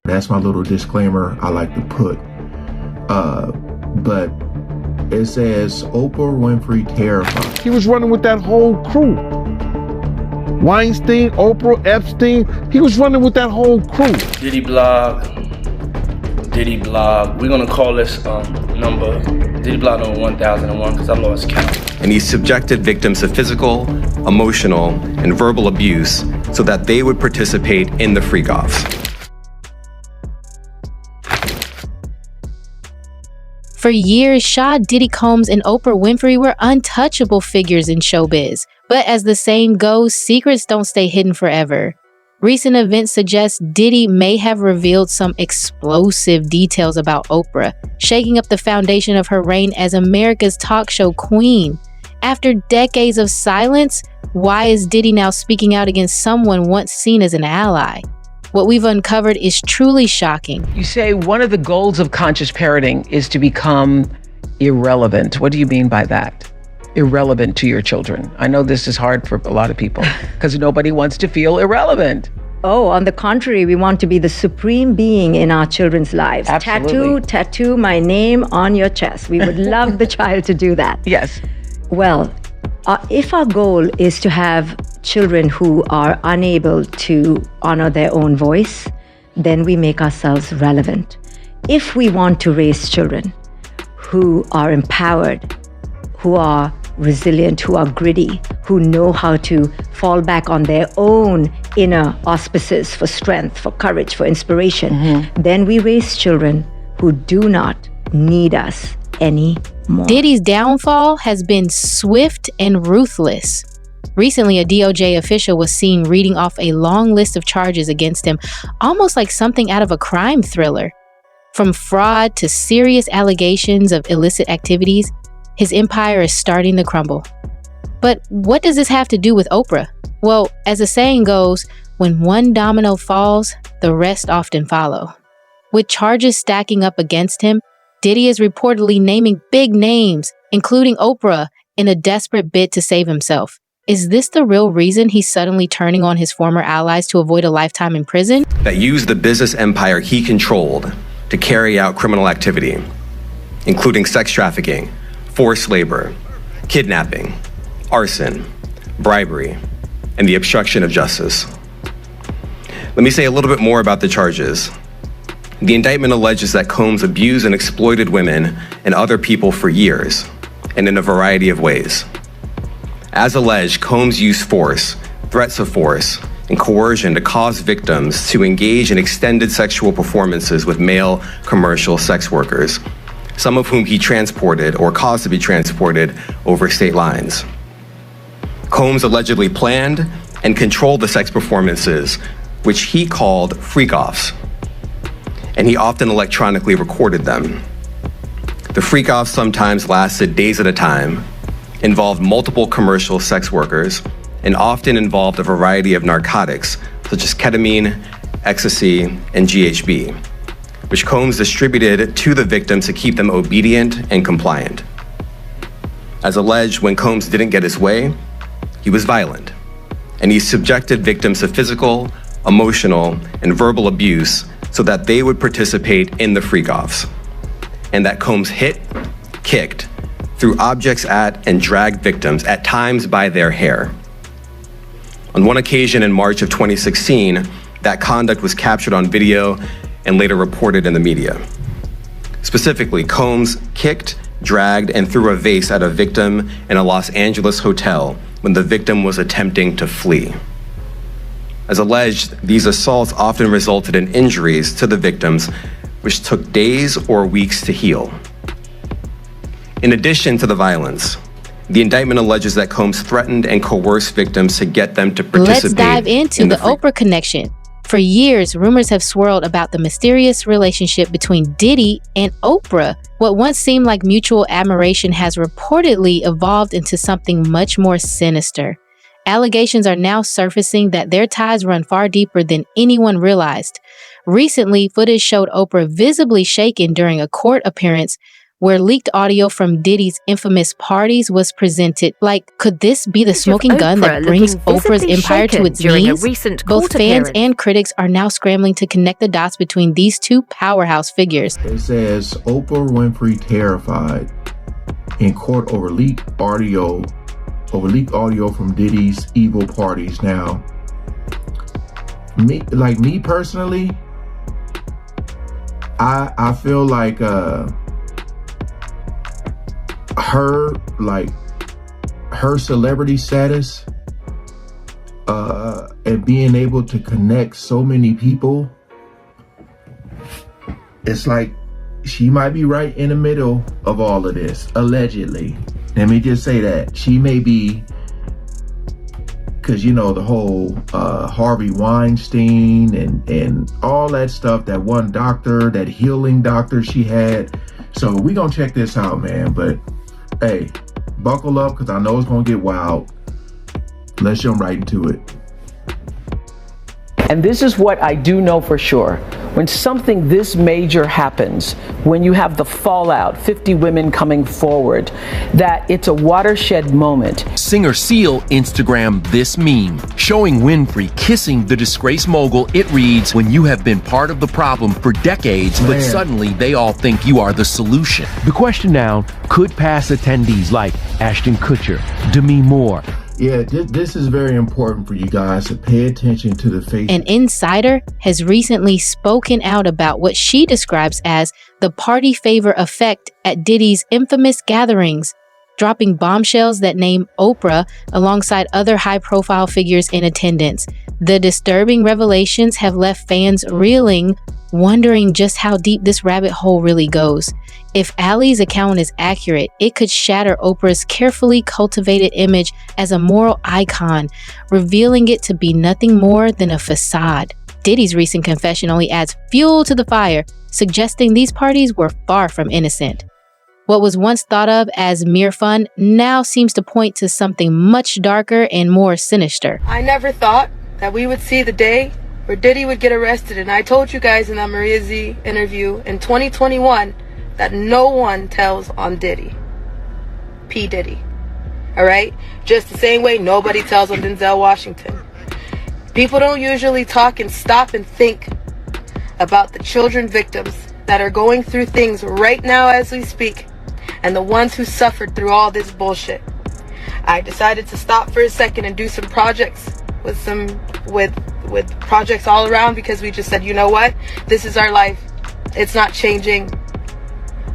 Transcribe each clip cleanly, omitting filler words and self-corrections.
That's my little disclaimer I like to put. But it says Oprah Winfrey terrified. He was running with that whole crew. Weinstein, Oprah, Epstein. He was running with that whole crew. Diddy blog. We're gonna call this number Diddy blog number 1001 because I lost count. And he subjected victims to physical, emotional, and verbal abuse so that they would participate in the freak-offs. For years, Shaw, Diddy Combs, and Oprah Winfrey were untouchable figures in showbiz. But as the saying goes, secrets don't stay hidden forever. Recent events suggest Diddy may have revealed some explosive details about Oprah, shaking up the foundation of her reign as America's talk show queen. After decades of silence, why is Diddy now speaking out against someone once seen as an ally? What we've uncovered is truly shocking. You say one of the goals of conscious parenting is to become irrelevant. What do you mean by that? Irrelevant to your children. I know this is hard for a lot of people because nobody wants to feel irrelevant. Oh, on the contrary, we want to be the supreme being in our children's lives. Absolutely. Tattoo my name on your chest. We would love the child to do that. Yes. Well, if our goal is to have children who are unable to honor their own voice, then we make ourselves relevant. If we want to raise children who are empowered, who are resilient, who are gritty, who know how to fall back on their own inner auspices for strength, for courage, for inspiration, then we raise children who do not need us anymore. Diddy's downfall has been swift and ruthless. Recently, a DOJ official was seen reading off a long list of charges against him, almost like something out of a crime thriller. From fraud to serious allegations of illicit activities, his empire is starting to crumble. But what does this have to do with Oprah? Well, as the saying goes, when one domino falls, the rest often follow. With charges stacking up against him, Diddy is reportedly naming big names, including Oprah, in a desperate bid to save himself. Is this the real reason he's suddenly turning on his former allies to avoid a lifetime in prison? That used the business empire he controlled to carry out criminal activity, including sex trafficking, forced labor, kidnapping, arson, bribery, and the obstruction of justice. Let me say a little bit more about the charges. The indictment alleges that Combs abused and exploited women and other people for years, and in a variety of ways. As alleged, Combs used force, threats of force, and coercion to cause victims to engage in extended sexual performances with male commercial sex workers, some of whom he transported or caused to be transported over state lines. Combs allegedly planned and controlled the sex performances, which he called freak-offs, and he often electronically recorded them. The freak-offs sometimes lasted days at a time, involved multiple commercial sex workers, and often involved a variety of narcotics, such as ketamine, ecstasy, and GHB, which Combs distributed to the victims to keep them obedient and compliant. As alleged, when Combs didn't get his way, he was violent, and he subjected victims to physical, emotional, and verbal abuse so that they would participate in the freak-offs, and that Combs hit, kicked, threw objects at, and dragged victims, at times by their hair. On one occasion in March of 2016, that conduct was captured on video and later reported in the media. Specifically, Combs kicked, dragged, and threw a vase at a victim in a Los Angeles hotel when the victim was attempting to flee. As alleged, these assaults often resulted in injuries to the victims, which took days or weeks to heal. In addition to the violence, the indictment alleges that Combs threatened and coerced victims to get them to participate. Let's dive into the Oprah connection. For years, rumors have swirled about the mysterious relationship between Diddy and Oprah. What once seemed like mutual admiration has reportedly evolved into something much more sinister. Allegations are now surfacing that their ties run far deeper than anyone realized. Recently, footage showed Oprah visibly shaken during a court appearance, where leaked audio from Diddy's infamous parties was presented. Like, could this be the smoking gun that brings Oprah's empire to its knees? Both fans and critics are now scrambling to connect the dots between these two powerhouse figures. It says Oprah Winfrey terrified in court over leaked audio from Diddy's evil parties. Now, me personally, I feel like her celebrity status and being able to connect so many people, it's like she might be right in the middle of all of this, allegedly. Let me just say that she may be, because you know the whole Harvey Weinstein and all that stuff, that one doctor, that healing doctor she had. So we gonna check this out, man. But hey, buckle up, because I know it's gonna get wild. Let's jump right into it. And this is what I do know for sure. When something this major happens, when you have the fallout, 50 women coming forward, that it's a watershed moment. Singer Seal Instagrammed this meme, showing Winfrey kissing the disgraced mogul. It reads, "When you have been part of the problem for decades, but suddenly they all think you are the solution." The question now could pass attendees like Ashton Kutcher, Demi Moore. Yeah, this is very important for you guys to pay attention to the face. An insider has recently spoken out about what she describes as the party favor effect at Diddy's infamous gatherings, dropping bombshells that name Oprah alongside other high-profile figures in attendance. The disturbing revelations have left fans reeling, wondering just how deep this rabbit hole really goes. If Ali's account is accurate, it could shatter Oprah's carefully cultivated image as a moral icon, revealing it to be nothing more than a facade. Diddy's recent confession only adds fuel to the fire, suggesting these parties were far from innocent. What was once thought of as mere fun now seems to point to something much darker and more sinister. I never thought that we would see the day where Diddy would get arrested, and I told you guys in that Maria Z interview in 2021 that no one tells on Diddy. P. Diddy. Alright? Just the same way nobody tells on Denzel Washington. People don't usually talk and stop and think about the children victims that are going through things right now as we speak, and the ones who suffered through all this bullshit. I decided to stop for a second and do some projects with projects all around, because we just said, you know what? This is our life. It's not changing.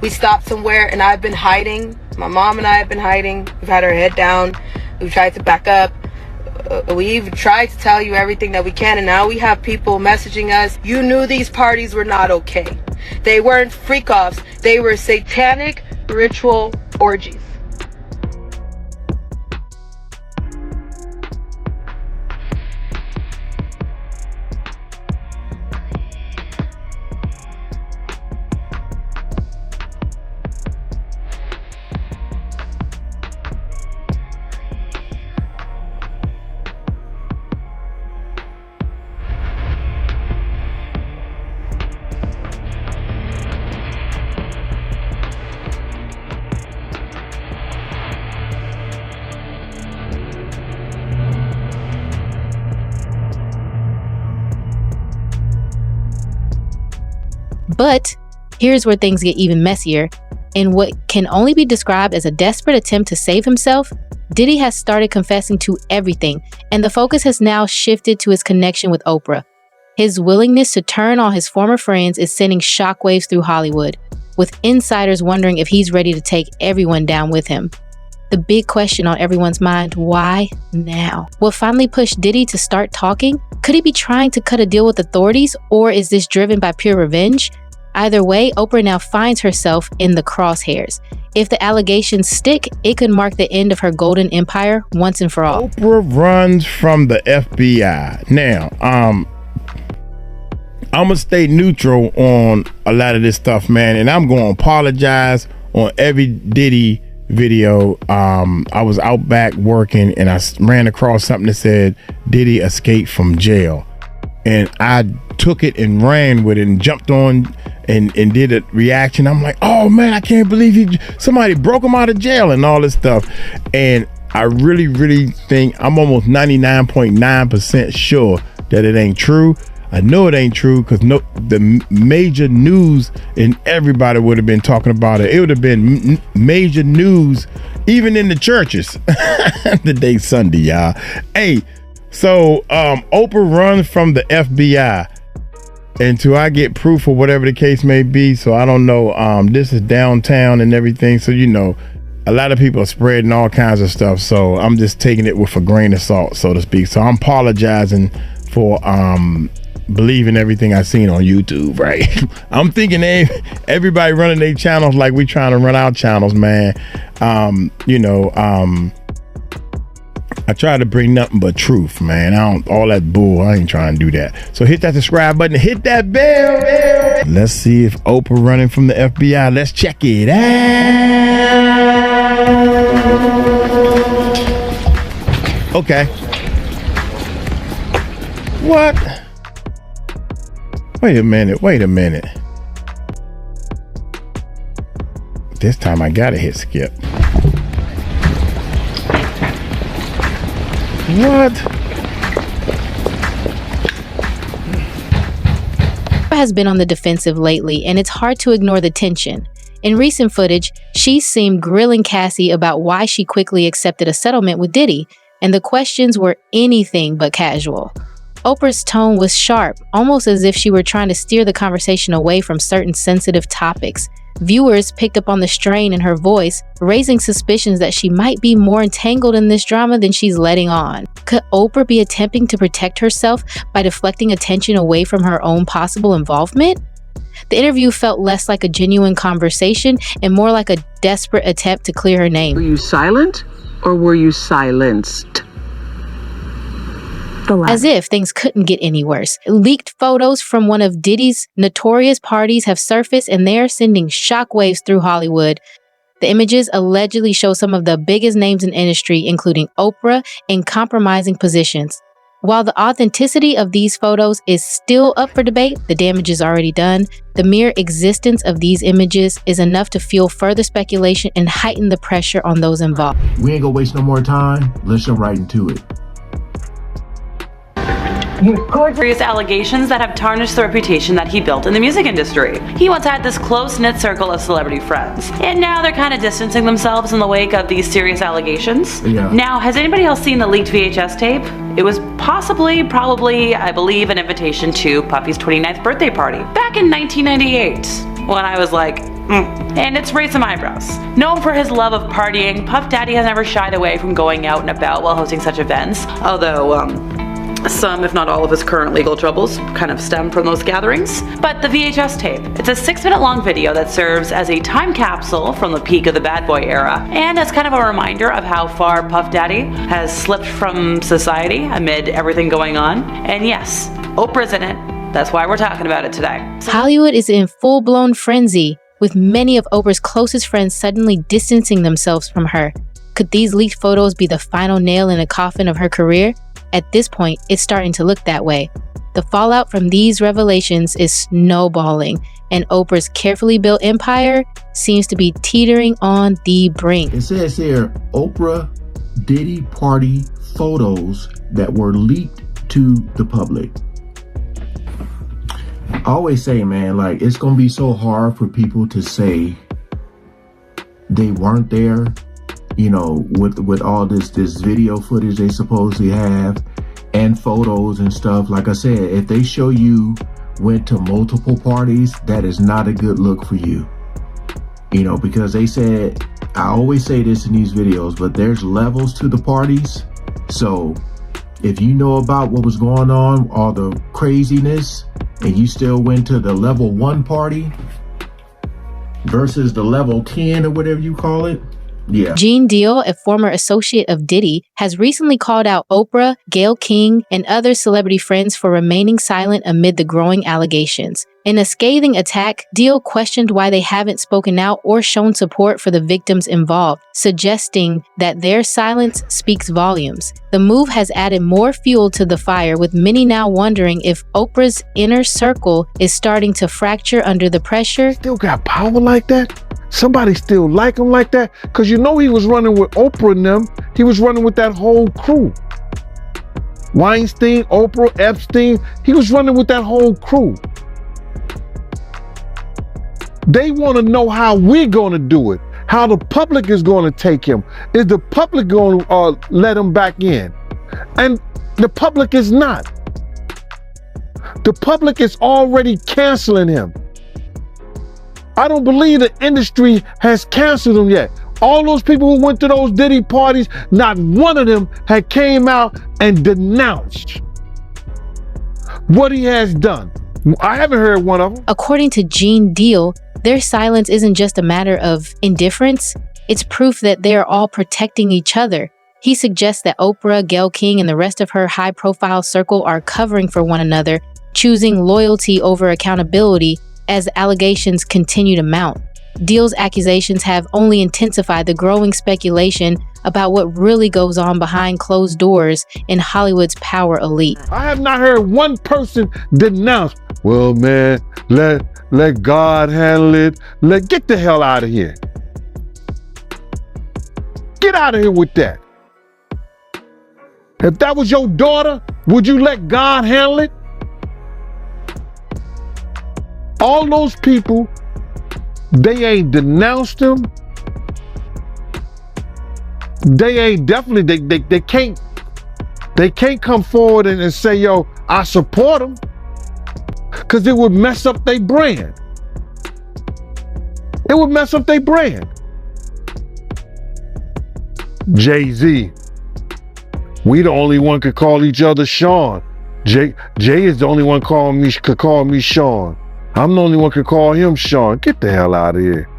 We stopped somewhere, and I've been hiding. My mom and I have been hiding. We've had our head down. We've tried to back up. We even tried to tell you everything that we can, and now we have people messaging us. You knew these parties were not okay. They weren't freak-offs. They were satanic ritual orgies. But here's where things get even messier. In what can only be described as a desperate attempt to save himself, Diddy has started confessing to everything, and the focus has now shifted to his connection with Oprah. His willingness to turn on his former friends is sending shockwaves through Hollywood, with insiders wondering if he's ready to take everyone down with him. The big question on everyone's mind, why now? What finally pushed Diddy to start talking? Could he be trying to cut a deal with authorities, or is this driven by pure revenge? Either way, Oprah now finds herself in the crosshairs. If the allegations stick, it could mark the end of her golden empire once and for all. Oprah runs from the FBI. Now, I'm gonna stay neutral on a lot of this stuff, man, and I'm gonna apologize on every Diddy video. I was out back working and I ran across something that said Diddy escaped from jail. and I took it and ran with it and jumped on and did a reaction. I'm like, oh man, I can't believe somebody broke him out of jail and all this stuff. And I really think, I'm almost 99.9% sure that it ain't true. I know it ain't true because the major news and everybody would have been talking about it. It would have been major news, even in the churches. Today Sunday, y'all. Hey, so Oprah runs from the FBI until I get proof or whatever the case may be. So I don't know. This is downtown and everything. So a lot of people are spreading all kinds of stuff. So I'm just taking it with a grain of salt, so to speak. So I'm apologizing for believing everything I seen on YouTube, right? I'm thinking everybody running their channels like we trying to run our channels, man. I try to bring nothing but truth, man. All that bull, I ain't trying to do that. So hit that subscribe button, hit that bell. Let's see if Oprah running from the FBI. Let's check it out. Okay. What? Wait a minute. This time I gotta hit skip. What? Has been on the defensive lately, and it's hard to ignore the tension. In recent footage, she seemed grilling Cassie about why she quickly accepted a settlement with Diddy, and the questions were anything but casual. Oprah's tone was sharp, almost as if she were trying to steer the conversation away from certain sensitive topics. Viewers picked up on the strain in her voice, raising suspicions that she might be more entangled in this drama than she's letting on. Could Oprah be attempting to protect herself by deflecting attention away from her own possible involvement? The interview felt less like a genuine conversation and more like a desperate attempt to clear her name. Were you silent or were you silenced? As if things couldn't get any worse. Leaked photos from one of Diddy's notorious parties have surfaced, and they are sending shockwaves through Hollywood. The images allegedly show some of the biggest names in industry, including Oprah, in compromising positions. While the authenticity of these photos is still up for debate, the damage is already done. The mere existence of these images is enough to fuel further speculation and heighten the pressure on those involved. We ain't gonna waste no more time. Let's jump right into it. Serious allegations that have tarnished the reputation that he built in the music industry. He once had this close-knit circle of celebrity friends, and now they're kind of distancing themselves in the wake of these serious allegations. Yeah. Now, has anybody else seen the leaked VHS tape? It was probably, I believe, an invitation to Puffy's 29th birthday party back in 1998, when I was like, and it's raised some eyebrows. Known for his love of partying, Puff Daddy has never shied away from going out and about while hosting such events, although, some, if not all, of his current legal troubles kind of stem from those gatherings. But the VHS tape, it's a 6-minute long video that serves as a time capsule from the peak of the bad boy era, and as kind of a reminder of how far Puff Daddy has slipped from society amid everything going on. And yes, Oprah's in it. That's why we're talking about it today. Hollywood is in full-blown frenzy, with many of Oprah's closest friends suddenly distancing themselves from her. Could these leaked photos be the final nail in the coffin of her career? At this point, it's starting to look that way. The fallout from these revelations is snowballing, and Oprah's carefully built empire seems to be teetering on the brink. It says here, Oprah Diddy party photos that were leaked to the public. I always say, man, like, it's gonna be so hard for people to say they weren't there, with all this video footage they supposedly have and photos and stuff. Like I said, if they show you went to multiple parties, that is not a good look for you. Because they said, I always say this in these videos, but there's levels to the parties. So if you know about what was going on, all the craziness, and you still went to the level 1 party versus the level 10 or whatever you call it, Yeah. Gene Deal, a former associate of Diddy, has recently called out Oprah, Gayle King, and other celebrity friends for remaining silent amid the growing allegations. In a scathing attack, Deal questioned why they haven't spoken out or shown support for the victims involved, suggesting that their silence speaks volumes. The move has added more fuel to the fire, with many now wondering if Oprah's inner circle is starting to fracture under the pressure. Still got power like that? Somebody still like him like that? Because you know he was running with Oprah and them. He was running with that whole crew. Weinstein, Oprah, Epstein. He was running with that whole crew. They want to know how we're going to do it, how the public is going to take him. Is the public going to let him back in? And the public is not. The public is already canceling him. I don't believe the industry has canceled him yet. All those people who went to those Diddy parties, not one of them had came out and denounced what he has done. I haven't heard one of them. According to Gene Deal, their silence isn't just a matter of indifference, it's proof that they are all protecting each other. He suggests that Oprah, Gayle King, and the rest of her high-profile circle are covering for one another, choosing loyalty over accountability as allegations continue to mount. Deal's accusations have only intensified the growing speculation about what really goes on behind closed doors in Hollywood's power elite. I have not heard one person denounce, well, man, let God handle it. Get the hell out of here. Get out of here with that. If that was your daughter, would you let God handle it? All those people, they ain't denounced him. They ain't definitely, they can't come forward and say, yo, I support him. Because it would mess up their brand. It would mess up their brand. Jay-Z, we the only one could call each other Sean. Jay is the only one could call me Sean. I'm the only one could call him Sean. Get the hell out of here.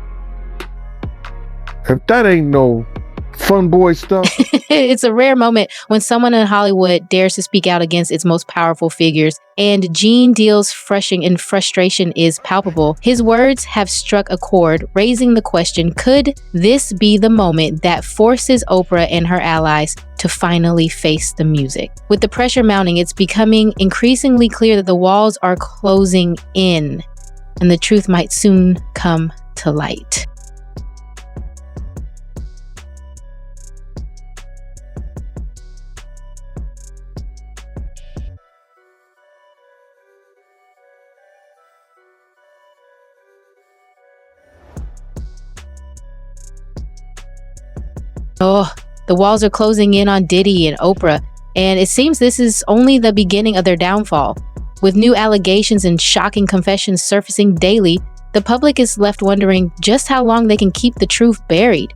If that ain't no fun boy stuff. It's a rare moment when someone in Hollywood dares to speak out against its most powerful figures, and Gene Deal's frustration is palpable. His words have struck a chord, raising the question, could this be the moment that forces Oprah and her allies to finally face the music? With the pressure mounting, it's becoming increasingly clear that the walls are closing in, and the truth might soon come to light. Oh, the walls are closing in on Diddy and Oprah, and it seems this is only the beginning of their downfall. With new allegations and shocking confessions surfacing daily, the public is left wondering just how long they can keep the truth buried.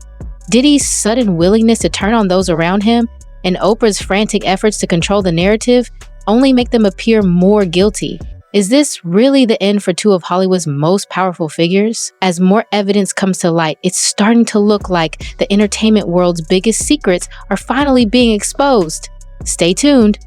Diddy's sudden willingness to turn on those around him and Oprah's frantic efforts to control the narrative only make them appear more guilty. Is this really the end for two of Hollywood's most powerful figures? As more evidence comes to light, it's starting to look like the entertainment world's biggest secrets are finally being exposed. Stay tuned.